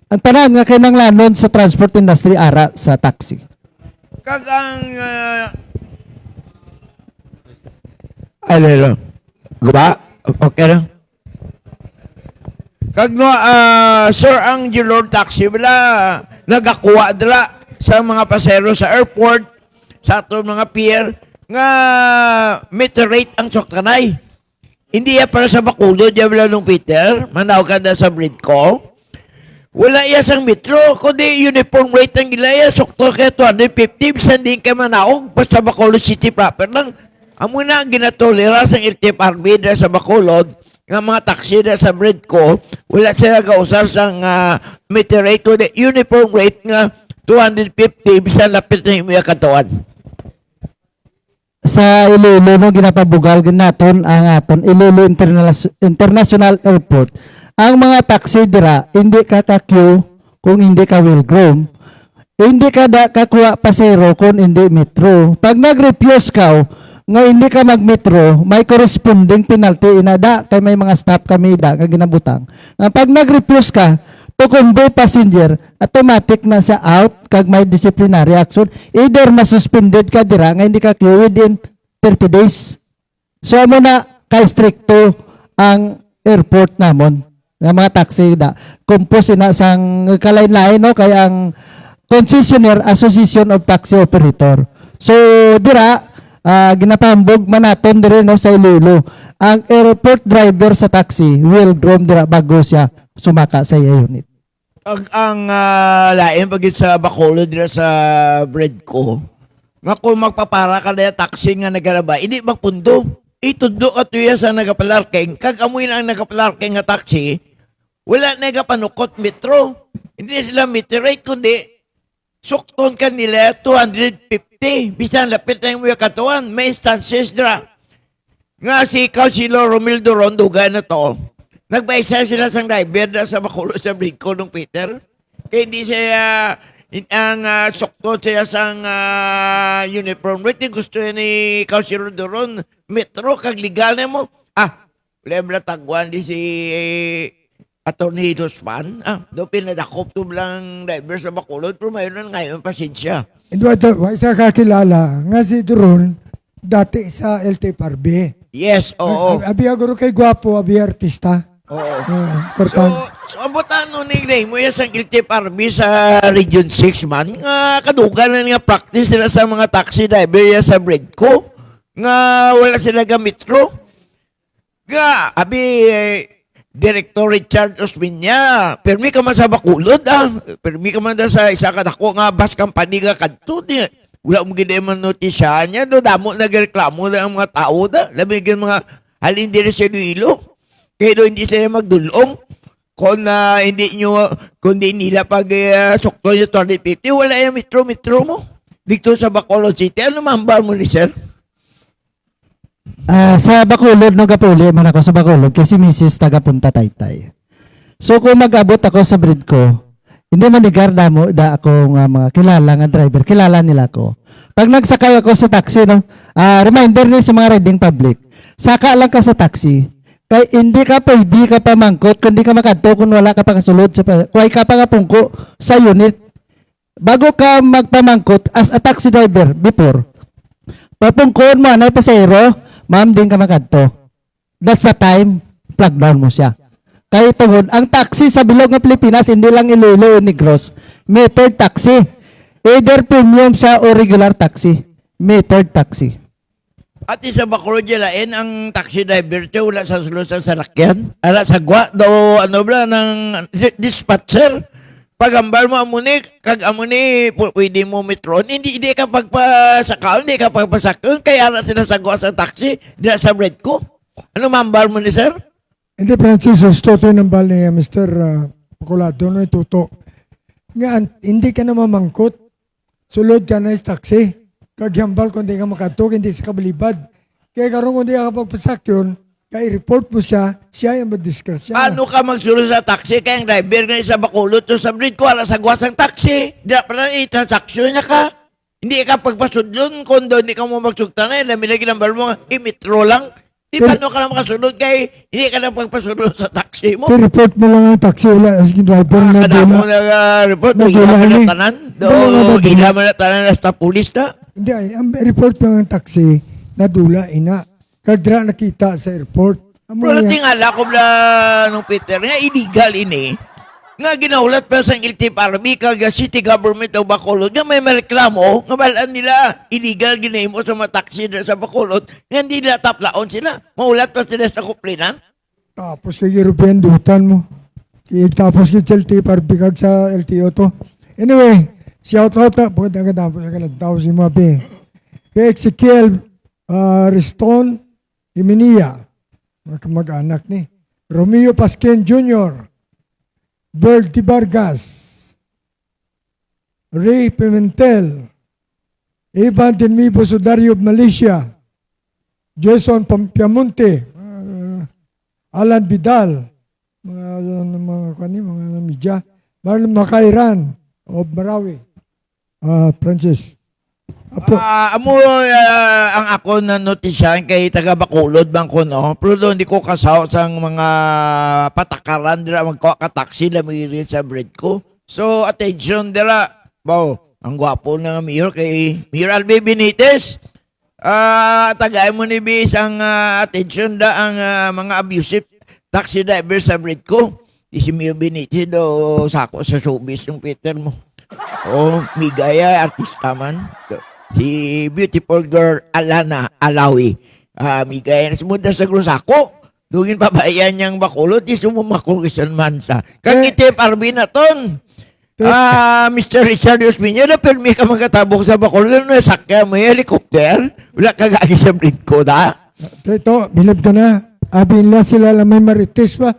ang tanan nga kinanglanon sa transport industry ara sa taxi. Kag ang alelo. Guba? Okay lang. Kag no, sir, ang Gilord Taxi wala nagakuha dala sa mga pasero sa airport, sa ato mga pier, nga meter rate ang soktanay. Hindi ya para sa Bacolod, ya wala nung Peter, manaw ka na sa Bridco. Wala iya sang metro, kundi uniform rate ang gilaya, sokto kaya 250, bisan din kay manaog, basta Bacolod City proper lang. Amo na ang ginatolera sa LTFRB dahil sa Bacolod, nga mga taxi na sa Bridco, wala sila kausar sa meter rate, kundi uniform rate nga 250, bisan lapit na yung mga katawan. Sa Iloilo no ginapabugal naton ang aton Iloilo International Airport. Ang mga taxi dira hindi ka ka-queue kung hindi ka well groom. Hindi ka kakuha pasero kung hindi metro. Pag nag-refuse ka nga hindi ka mag-metro, may corresponding penalty inada kay may mga staff kami da nga ginabutang. Nga pag nag-refuse ka to convey passenger, automatic na sa out kag may disciplinary action. Either na-suspended ka dira nga hindi ka queue within 30 days. So amo na ka-stricto ang airport namon nga mga taxi da. Compose na sang kalain-lain no kay ang Concessionaire Association of Taxi Operator. So dira ginapahambog manaton dire no sa Iloilo. Ang airport driver sa taxi will groom dira bago siya sumaka sa iya unit. Ang lain pag sa Bacolod dira sa Bridco, nga kung magpapara ka na taxi nga nagalaba, hindi magpundo. Itundo at tuya sa nagapalarking, kag amoy na ang nagapalarking nga taxi, wala nagapanukot metro. Hindi sila meter rate, kundi sukton ka nila 250. Bisan lapit na yung mga katuan, may instances dira. Nga si Councilor Romildo Ronduga na to, nagbaisa sila sang driver na sa Bacolod sa Bridco nung Peter. Kaya hindi siya ang sukton siya sang uniform rate. Gusto yan ni Councilor Doron, metro, kag legal na mo. Lebra tagwan di si Atty. Dospan. Doon pinadakop to lang driver sa Bacolod, pero mayroon na ngayon pasensya. Hindi isa kakilala nga si Duron dati sa LTFRB. Yes, oo. Abi aguro kay gwapo, abi artista. Oo. Kortan. So abutan no ni name mo yan sa LTFRB sa Region 6 man. Kadugan na nga practice sila sa mga taxi driver yan sa Bridco. Nga wala sila ga metro. Nga, abi, Director Richard Osminya, permi ka man sa Bacolod, permi ka man sa isa kadako nga bus company nga kadto niya. Wala mo gina man notisya niya, do damo nagreklamo na ang mga tao da, labigyan mga halin diri sa Iloilo. Kaya do hindi sila magdulong. Kung hindi nila pag sukto yung 250, wala yung metro mo. Dito sa Bacolod City, ano mambar mo ni sir? Sa Bacolod no gapuli man ako sa Bacolod kasi Mrs. taga Punta Taytay. So kung mag-abot ako sa Bridco, Hindi manigar na mo da ako nga mga kilala nga driver, kilala nila ko. Pag nagsakay ako sa taxi, no, reminder ni sa mga riding public, saka lang ka sa taxi, kay hindi ka pamangkot, kundi ka makadto kung wala ka pa kasulod, kuhay ka pa pungko sa unit. Bago ka magpamangkot as a taxi driver before, papungkoon mo na pasahero, ma'am, din ka makadto. That's the time, plug down mo siya. Kaya tungod, ang taxi sa bilog ng Pilipinas, hindi lang Iloilo o Negros, metered taxi. Either premium sa o regular taxi. Metered taxi. At isa Bacolod lain ang taxi driver te wala sa sulod sa salakyan. Ala sagwa do ano bla ng dispatcher. Pag ambal mo amuni kag amuni pwede mo metron hindi ka pagpasakaon hindi ka pagpasakon kaya na sila sagwa sa taxi dila sa bread ko. Ano mambal mo ni sir? Hindi, Francis, gusto ito yung nambal ni Mr. Bacolado, no, ituto. Nga, hindi ka na mamangkot. Sulod ka na sa taxi. Kagyambal kung hindi ka makatok, hindi sa kabalibad. Kaya karoon kung hindi ka pagpasakyon, kaya i-report mo siya, siya yung madiskrasya. Paano ka magsulod sa taxi kaya ang driver nga isa Bacolod to sa bread ko ala sagwa sa taxi. Di pa na i-transaction niya ka. Hindi ka pagpasudlon kung doon hindi ka mo magsugta na lamilagi ng bar mo i-metro lang. Di paano ka na makasunod kay hindi ka na pagpasunod sa taxi mo. I-report mo lang ang taxi, wala as driver na Kada mo dila. report, Nagula hila mo ni. na tanan. Nagula. Hila mo na tanan sa pulis na. Hindi, ay, ang report mo ang taxi, nadula, ina. Kadra nakita sa airport. Amo Pero yan. tingala ko bla nung Peter, nga illegal ini. Nga ginaulat pa sa LTFRB kag City Government of Bacolod nga may reklamo nga balaan nila illegal ginahimo sa mga taxi dito sa Bacolod nga hindi nila taplaon sila. Maulat pa sila sa kuplinan. Tapos kay European dutan mo. Tapos kay LTFRB kag sa LTO to. Anyway, shout out na. Pagkat ang katapos ka nagtao si Mabe. Kay Ezekiel Riston Iminia. Mga kamag-anak ni. Romeo Pasquin Jr. Bertie Vargas. Ray Pimentel. Evan Tenmibo Sudario of Malaysia. Jason Piamonte. Alan Vidal. Mga media. Marlon Macairan of Marawi. Francis. Apo. Ang ako na notisyan kay taga Bacolod bang ko no. Pero doon di ko kasaw sa mga patakaran dira magka-taxi lamiri sa bread ko. So attention dira. Wow, ang gwapo na mayor kay Mayor Albe Benitez. Tagay mo ni bis ang attention da ang mga abusive taxi driver sa bread ko. Si Mayor Benitez do sako sa showbiz yung Peter mo. Oh, migaya artista man. Si beautiful girl Alana Alawi. Migaya na sumuda sa grusako. Dugin pabayan niyang Bacolod, di sumumako isan mansa. Kang ITFRB na ton. Mr. Richard Osmeña, na permi ka magkatabok sa Bacolod, na sakya mo yung helicopter. Wala ka gagi sa breed ko, da? Ito, bilab ka na. Abin na sila lang may marites pa.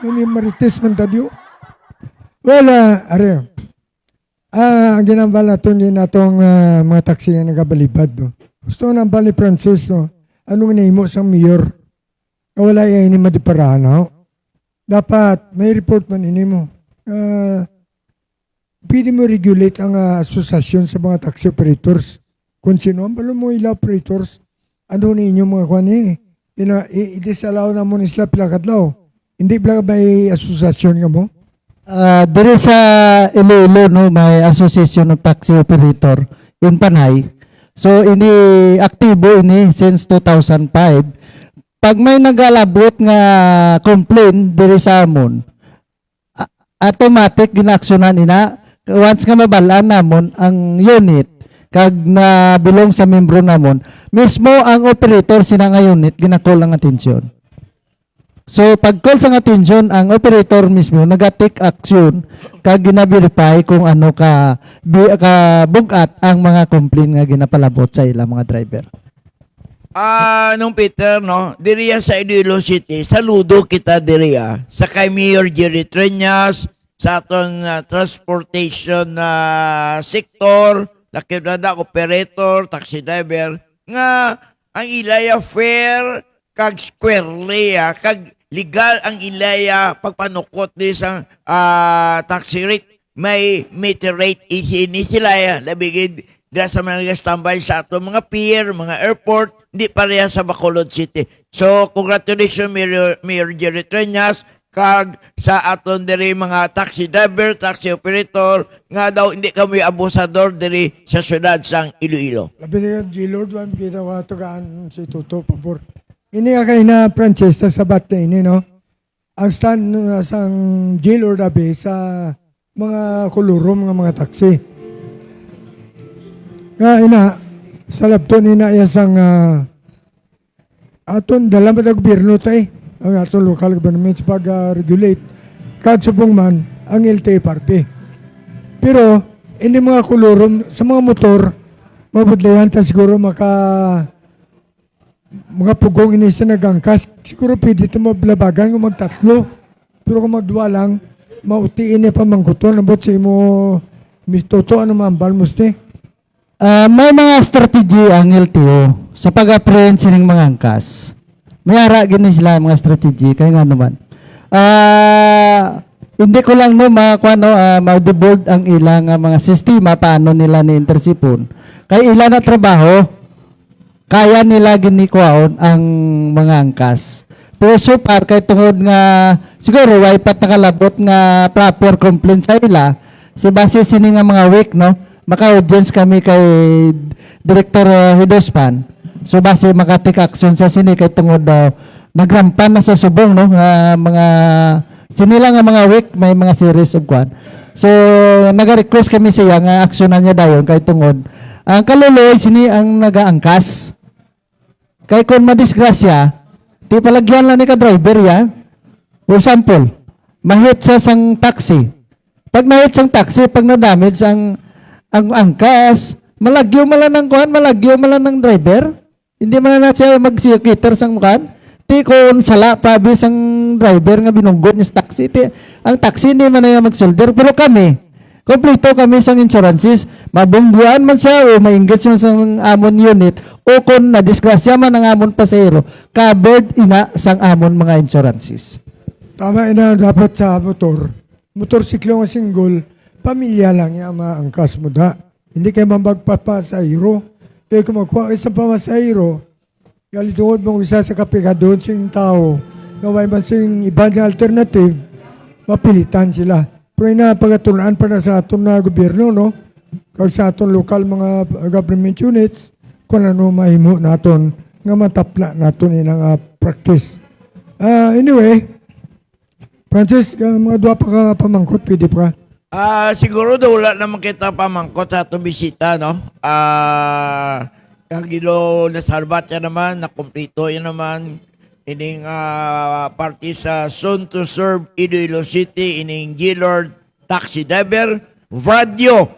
May marites man tadyo. Wala, are. Ang ginambal natin yun natong mga taxi nga nagabalibad. No? Gusto ko nambal ni Francis, no? Anong nahimo sa mayor? Wala yan ini madiparahan, no? Dapat may report man ini mo. Pwede mo regulate ang asosasyon sa mga taxi operators. Kung sino, ang balo mo ila operators, ano ni inyong mga kwan eh. I-disallow na mo ni sila pilakadlaw. Hindi pala may asosasyon ka mo? Dire sa Iloilo, no, may Association of Taxi Operator in Panay. So, ini aktibo ini since 2005. Pag may nagalabot nga complaint dire sa amon, automatic ginaksyonan ina. Once nga mabalaan namon ang unit, kag na bilong sa membro namon, mismo ang operator sina nga unit, ginakol ang atensyon. So, pag-call sa atensyon, ang operator mismo nag-take action kag gina-verify kung ano ka bugat ang mga complaint nga ginapalabot sa ilang mga driver. Nung Peter, no, diriya sa Iloilo City, saludo kita diriya sa kay Mayor Jerry Treñas, sa aton transportation sector, lakibada operator, taxi driver, nga ang ilaya fair kag squarely, kag legal ang ilaya pagpanukot ni isang taxi rate. May meter rate ni sila labigid dahil sa mga standby sa ato mga pier, mga airport, hindi pareha sa Bacolod City. So, congratulations, Mayor Jerry Treñas, kag sa aton diri mga taxi driver, taxi operator, nga daw hindi kami abusador diri sa syudad sang Iloilo. Labi na yung G-Lord, wala kita ko tugaan si Tuto, pabor. Ini nga kayo na Francesca sabat na ini, no? Ang stand sang G-Lord abi sa mga kulurom ng mga taxi. Nga ina, sa labton ina isang aton dalaman na gobyerno tayo, ang aton local government pag-regulate, kadsubong man ang LTFRB. Pero, hindi mga kulurom, sa mga motor, mabudlayan ta siguro mga pugong ini sa nagangkas, siguro pwede ito mablabagan kung magtatlo. Pero kung magdua lang, mautiin niya pa mangkuton, nabot sa imo, mistoto, ano mambal mo ste? May mga strategy ang LTO sa pag-apprehend sining mga angkas. May ara gini sila mga strategy kaya nga naman. Hindi ko lang no ma-deboard ang ilang mga sistema paano nila ni intersipon. Kay ilan na trabaho kaya nila ginikwaon ang mga angkas. Pero so far kay tungod nga siguro way pat nakalabot nga proper complaint sa ila si base sini nga mga week no maka-audience kami kay Director Hidospan. So base maka-take action sa sini kay tungod nagrampan na sa subong no nga mga sinila nga mga week may mga series of kwan. So naga-request kami siya nga aksyonan niya dayon kay tungod ang kaluloy sini ang nagaangkas. Kay kun madisgrasya di palagyan lang ni ka driver ya. For example, mahit sa sang taxi. Pag mahit sang taxi, pag na-damage ang angkas, malagyo malan ng kuhan, malagyo malan ng driver. Hindi man na siya mag-circuiter sang kuhan. Ti kung sala pabi sang driver nga binunggot niya sa taxi. Ang taxi hindi man na mag-solder. Pero kami, kompleto kami sang insurances. Mabungguan man siya o maingit siya sang amon unit o kung nadisgrasya man ang amon pasero, covered ina sang amon mga insurances. Tama ina dapat sa motorsiklo nga single, pamilya lang yung maangkas mo da. Hindi kayo mambagpapasayro. Kaya kung magkuha kayo sa pamasayro, galituod mong isa sa kapikadon sing tao, gaway man sing iba na alternative, mapilitan sila. Pero ina pagatulaan pa na sa aton na gobyerno, no? Kaya sa aton local mga government units, kung ano mahimo naton, nga matapla naton inang practice. Anyway, Francis, mga dua pa ka pamangkot, pwede pa ka? Siguro daw wala naman kita pamangkot sa atong bisita, no? Ang gilo nasarbat yan naman, nakumplito yan naman. Ining party sa soon to serve Iloilo City, ining G-Lord taxi driver, Vradio,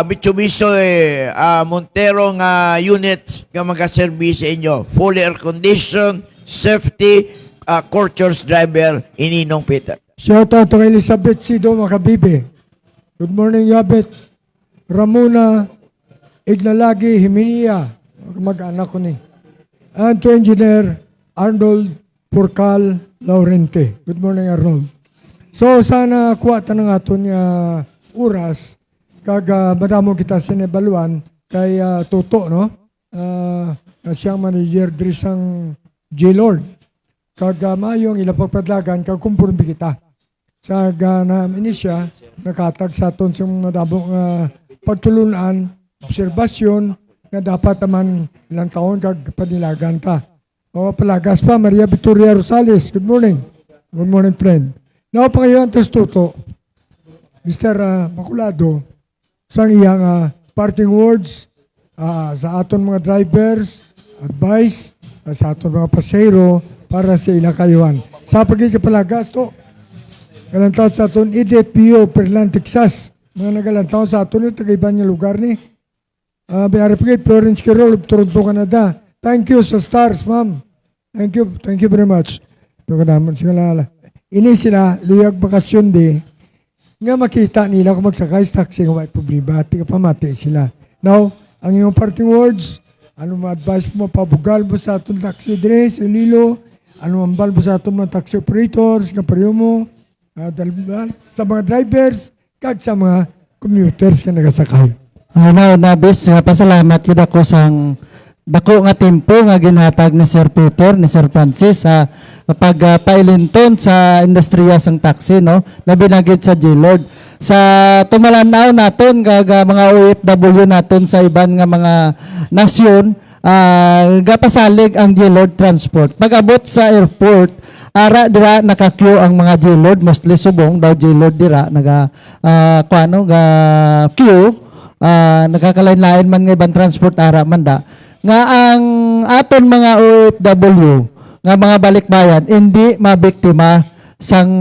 Mitsubishi Montero nga units nga magaservice sa inyo. Fully air condition, safety, courteous driver, ininong Peter. Shout out to Elizabeth Sido Makabibe. Good morning, Yabet. Ramona Ignalagi Himinia. Mag-anak ko ni. And to Engineer Arnold Porcal Laurente. Good morning, Arnold. So, sana kuha ta ng aton oras kag madamo kita sinebaluan kay Toto, no? Siyang manager diri sang G-Lord. Kag mayong ilapagpadlagan kag kumpurbi kita. Sa namin siya, nakatag sa aton sa madamong pagtulunan, obserbasyon, nga dapat naman ilang taon kag panilagan ta. O palagas pa, Maria Victoria Rosales. Good morning. Good morning, friend. Now, pangayon, Tuto, Mr. Bacolado, sa iyang parting words sa aton mga drivers, advice, sa aton mga pasero, para sa ilang kayuhan. Sa pagkikapalagas to, galantaw sa aton Edith Pio, Perlan, Texas. Mga nagalantaw sa aton ito, tagaiban niya lugar ni. Bayarapagay, Florence Quirol, Toronto, Canada. Thank you sa stars, ma'am. Thank you very much. Ito ka naman sila. Ini sila, luyag bakasyon di, nga makita nila kung magsakay sa taxi, kung may problema, at pamati sila. Now, ang iyong parting words, ano ma-advise mo, pabugal mo sa atong taxi dress, Ililo, ano ang balbo sa aton mga taxi operators, nga pareho mo, sa mga drivers, kag sa mga commuters nga nagasakay. Nabis, pasalamat yun ako sang dako nga tempo nga ginhatag ni Sir Peter, ni Sir Francis sa pagpailinton sa industriya sang taxi, no? Labi na gid sa G-Lord. Sa tumalanaw naton kag mga OFW naton sa iban nga mga nasyon, gapasalig ang G-Lord transport. Pag-abot sa airport, ara dira naka-queue ang mga G-Lord, mostly subong daw G-Lord dira naga queue, nakakalain-lain man nga ibang transport ara man da nga ang aton mga OFW nga mga balikbayan hindi mabiktima sang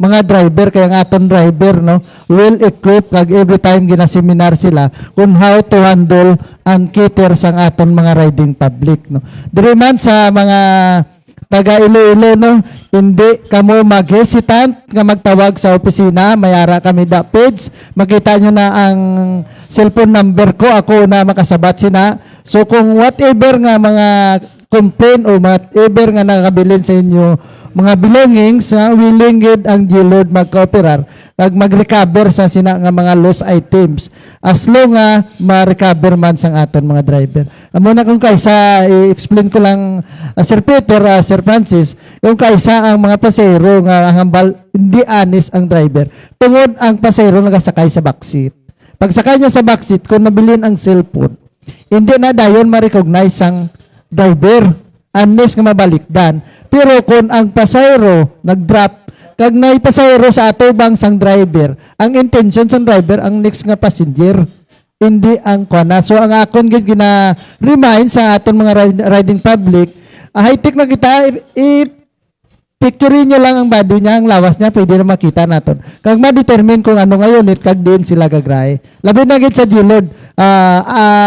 mga driver kaya ang aton driver no well equipped kag every time ginaseminar sila kung how to handle and cater sang aton mga riding public no diri man sa mga taga Iloilo, no? Hindi kamo mag-hesitant nga magtawag sa opisina. Mayara kami da page. Makita nyo na ang cellphone number ko. Ako na makasabat sina. So kung whatever nga mga complaint o whatever nga nakabilin sa inyo mga belongings, willing gid ang G-Lord mag-cooperar kag mag-recover sa sina nga mga lost items as long nga ma-recover man sang aton mga driver. Amo na kung kaisa i-explain ko lang Sir Peter, Sir Francis, kung kaisa ang mga pasahero nga hambal hindi honest ang driver. Tungod ang pasahero nagasakay sa backseat. Pagsakay niya sa backseat kung nabilin ang cellphone, hindi na dayon ma-recognize ang driver unless nga mabalikdan. Pero kung ang pasahero nag-drop, kag nay pasahero sa atubang sang driver, ang intention sang driver ang next nga passenger, hindi ang kuana. So ang akon gid gina-remind sa aton mga riding public, high-tech na kita, picturein nyo lang ang body niya, ang lawas niya, pwede na makita natin. Kag ma-determine kung ano ngayon, kag din sila gagray. Labi na gid sa G-Lord,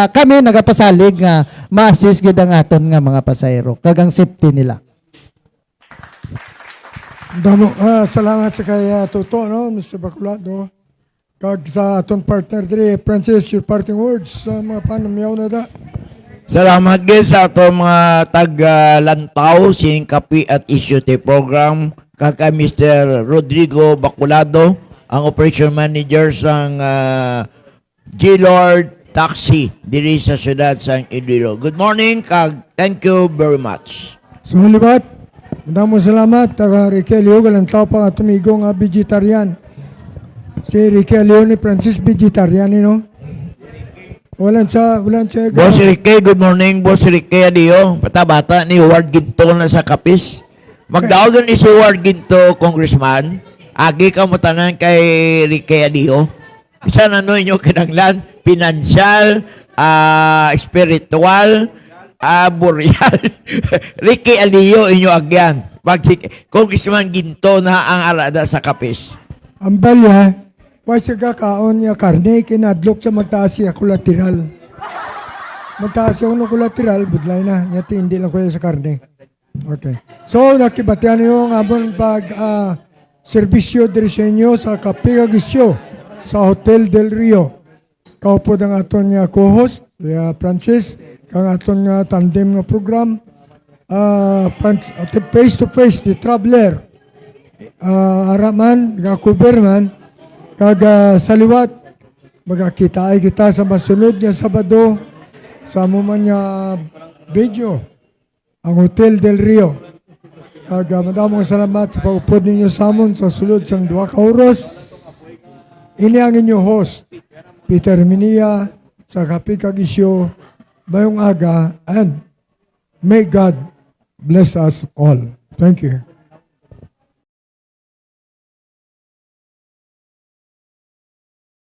kami nagapasalig nga ma-assist gid ang aton nga mga pasahero, kag ang safety nila. Damo, salamat sa kay Toto, no, Mr. Bacolado. Kag sa aton partner diri, Francis, your parting words sa mga panumyaw na da. Salamat gid sa ato mga tag-lantaw, Singkapi at Isyute program. Kaka Mr. Rodrigo Bacolado, ang operation manager sang G-Lord Taxi diri sa siyudad sang Iloilo. Good morning, kag thank you very much. So libat, madamo salamat taga Riquelio, galang tao pa nga tumigo nga vegetarian. Si Riquelio ni Francis vegetarian, no? Walang sa Boss Ricky, good morning. Boss Ricky Adio, bata-bata ni Howard Ginto na sa kapis. Magdaogan ni si Howard Ginto, congressman. Agi ka mo tanan kay Ricky Adio. Isa na no inyo kinanglan, financial, spiritual, boreal. Ricky Adio inyo agyan. Pag si Congressman Ginto na ang arada sa kapis. ang balya, why sa kakaon niya karne, kinadlok sa magtaas siya kolateral. Magtaas siya ng kolateral, budlay na, nyati hindi lang kuya sa karne. Okay. So, nakibatian niyo ang abon pag serbisyo diri sa inyo sa Kapigagisyo sa Hotel Del Rio. Kaupo ng aton niya co-host, Francis, kang aton nga tandem nga program, face-to-face, the traveler, araman, kuberman, kada sa liwat, magkakita ay kita sa masunod niya Sabado, sa muman niya video, ang Hotel Del Rio. Kaga madamong salamat sa pag-upod ninyo sa amon sa sulod sang 2 ka oras. Ini ang inyong host, Peter Minia, sa Kapigagisyo, Mayong Aga, and may God bless us all. Thank you.